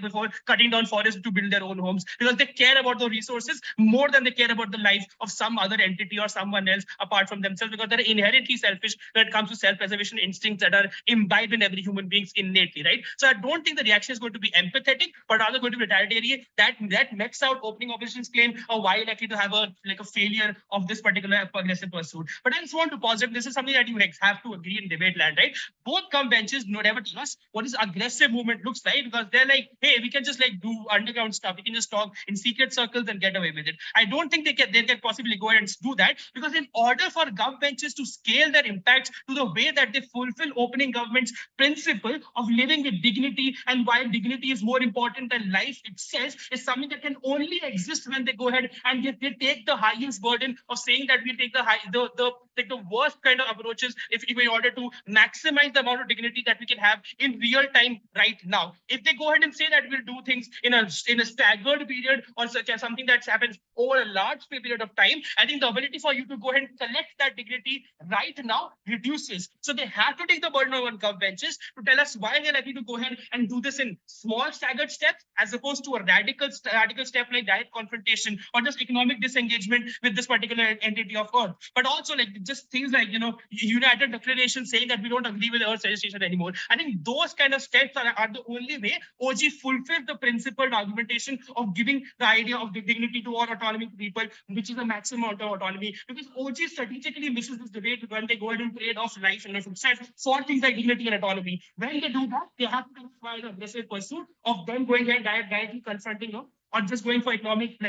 before cutting down forests to build their own homes, because they care about the resources more than they care about the life of some other entity or someone else apart from themselves, because they're inherently selfish when it comes to self-preservation instincts that are imbibed in every human being innately, right? So I don't think the reaction is going to be empathetic, but rather going to be retaliatory. That nets out opening opposition's claim of why you're likely to have a failure of this particular aggressive pursuit. But I just want to posit, this is something that you have to agree in debate land, right? Both come benches never tell us what is aggressive movement looks like, because they're like, hey, we can just like do underground stuff. We can just talk in secret circles and get away with it. I don't think they can possibly go ahead and do that, because in order for gov benches to scale their impact to the way that they fulfill opening government's principle of living with dignity, and while dignity is more important than life itself, is something that can only exist when they go ahead and they take the highest burden of saying that we take the worst kind of approaches if in order to maximize the amount of dignity that we can have in real time right now. If they go ahead and say that we'll do things in a staggered period or such as something that happens over a large period of time, I think the ability for you to go ahead and collect that dignity right now reduces. So they have to take the burden on gov benches to tell us why they're likely to go ahead and do this in small staggered steps as opposed to a radical step like direct confrontation or just economic disengagement with this particular entity of Earth. But also like just things like, United Declaration saying that we don't agree with Earth's registration anymore. I think those kind of steps are the only way OG fulfills the principled argumentation of giving the idea of the dignity to or autonomy to people, which is the maximum amount of autonomy. Because OG strategically misses this debate when they go ahead and trade off life and success for things like dignity and autonomy. When they do that, they have to find an aggressive pursuit of them going ahead directly confronting or just going for economic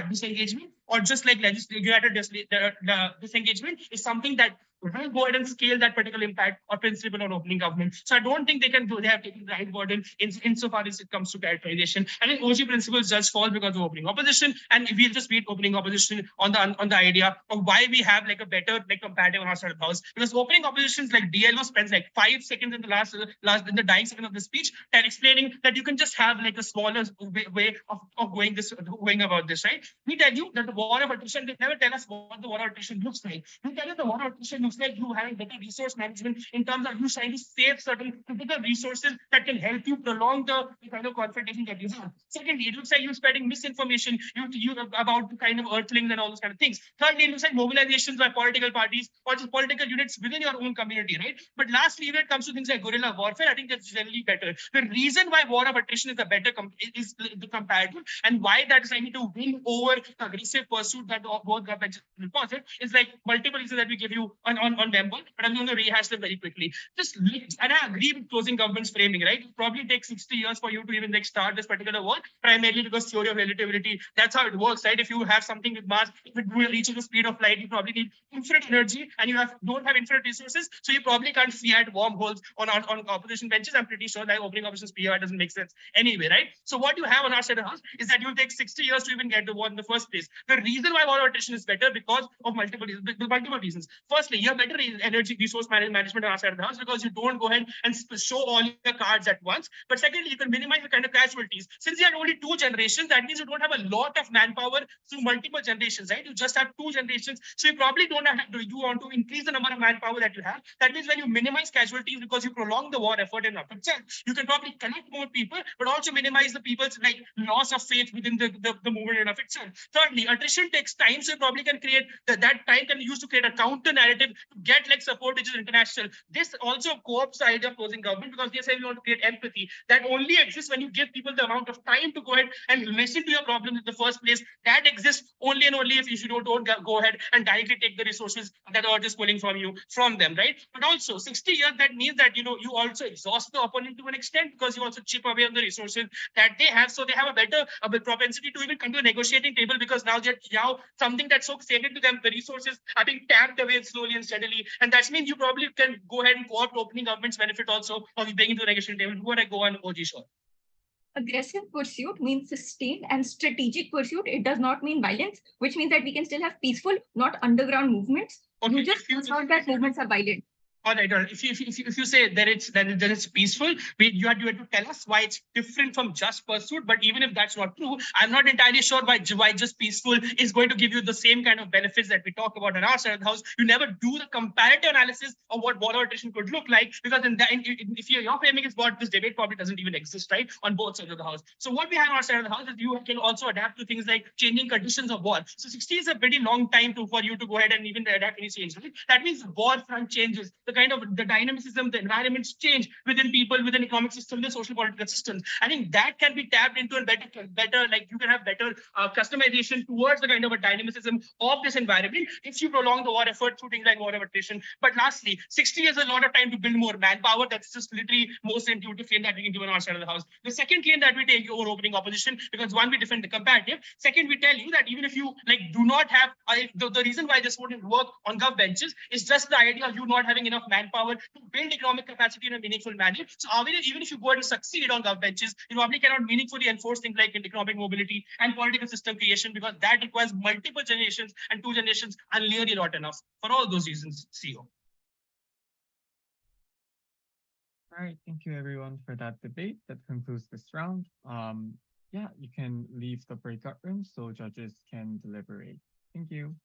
disengagement, or just like legislative disengagement is something that will go ahead and scale that particular impact or principle on opening government. So I don't think they can do. They have taken the right burden insofar as it comes to characterization. I think OG principles just fall because of opening opposition, and we'll just beat opening opposition on the idea of why we have like a better comparative on our side of the house. Because opening oppositions like DLO spends like 5 seconds in the last in the dying second of the speech and explaining that you can just have like a smaller way of going about this, right? We tell you that the war of attrition, they never tell us what the war of attrition looks like. We tell you the war of attrition looks like you having better resource management in terms of you trying to save certain critical resources that can help you prolong the kind of confrontation that you have. Secondly, it looks like you're spreading misinformation you about the kind of earthlings and all those kind of things. Thirdly, it looks like mobilizations by political parties or just political units within your own community, right? But lastly, when it comes to things like guerrilla warfare, I think that's generally better. The reason why war of attrition is the better is the comparative, and why that is likely to win over aggressive pursuit that both governments deposit is like multiple reasons that we give you on Member, but I'm going to rehash them very quickly. And I agree with closing government's framing, right? It probably takes 60 years for you to even like start this particular war, primarily because theory of relativity, that's how it works, right? If you have something with mass, if it reaches the speed of light, you probably need infinite energy, and you don't have infinite resources, so you probably can't fiat wormholes on opposition benches. I'm pretty sure that opening opposition's PR doesn't make sense anyway, right? So what you have on our side of the house is that you'll take 60 years to even get the war in the first place. The reason why war of attrition is better because of multiple reasons. Firstly, you have better energy resource management on our side of the house because you don't go ahead and show all your cards at once. But secondly, you can minimize the kind of casualties. Since you had only 2 generations, that means you don't have a lot of manpower through multiple generations, right? You just have 2 generations. So you probably don't have to, you want to increase the number of manpower that you have. That means when you minimize casualties because you prolong the war effort and itself, you can probably connect more people, but also minimize the people's like loss of faith within the movement in of itself. Thirdly, attrition takes time, so you probably can create that time can be used to create a counter narrative to get like support which is international. This also co-ops the idea of closing government because they say we want to create empathy that only exists when you give people the amount of time to go ahead and listen to your problems in the first place. That exists only and only if you don't go ahead and directly take the resources that are just pulling from them, right? But also 60 years, that means that you also exhaust the opponent to an extent because you also chip away on the resources that they have, so they have a better propensity to even come to a negotiating table because now something that's so sacred to them, the resources are being tapped away slowly and steadily, and that means you probably can go ahead and co-opt opening government's benefit also of being into the negotiating table. Who would I go on, OG? Sure. Aggressive pursuit means sustained and strategic pursuit. It does not mean violence, which means that we can still have peaceful, not underground movements. Okay, You just thought that movements are violent. All right. If you say that it's peaceful, you had to tell us why it's different from just pursuit. But even if that's not true, I'm not entirely sure why just peaceful is going to give you the same kind of benefits that we talk about in our side of the house. You never do the comparative analysis of what war or attrition could look like, because if your framing is what, this debate probably doesn't even exist, right, on both sides of the house. So what we have on our side of the house is you can also adapt to things like changing conditions of war. So 60 is a pretty long time for you to go ahead and even adapt any change. Right? That means war front changes. The kind of the dynamicism, the environments change within people, within economic system, the social political systems. I think that can be tapped into a better like you can have better customization towards the kind of a dynamicism of this environment if you prolong the war effort through things like war of attrition. But lastly, 60 is a lot of time to build more manpower. That's just literally most intuitive claim that we can do on our side of the house. The second claim that we take over opening opposition, because one, we defend the comparative. Second, we tell you that even if you like do not have the reason why this wouldn't work on gov benches is just the idea of you not having enough manpower to build economic capacity in a meaningful manner. So even if you go ahead and succeed on gov benches, you probably cannot meaningfully enforce things like economic mobility and political system creation, because that requires multiple generations, and 2 generations are nearly not enough. For all those reasons, CEO. All right, thank you everyone for that debate. That concludes this round. Yeah, you can leave the breakout room so judges can deliberate. Thank you.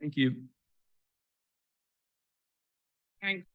Thank you. Thanks.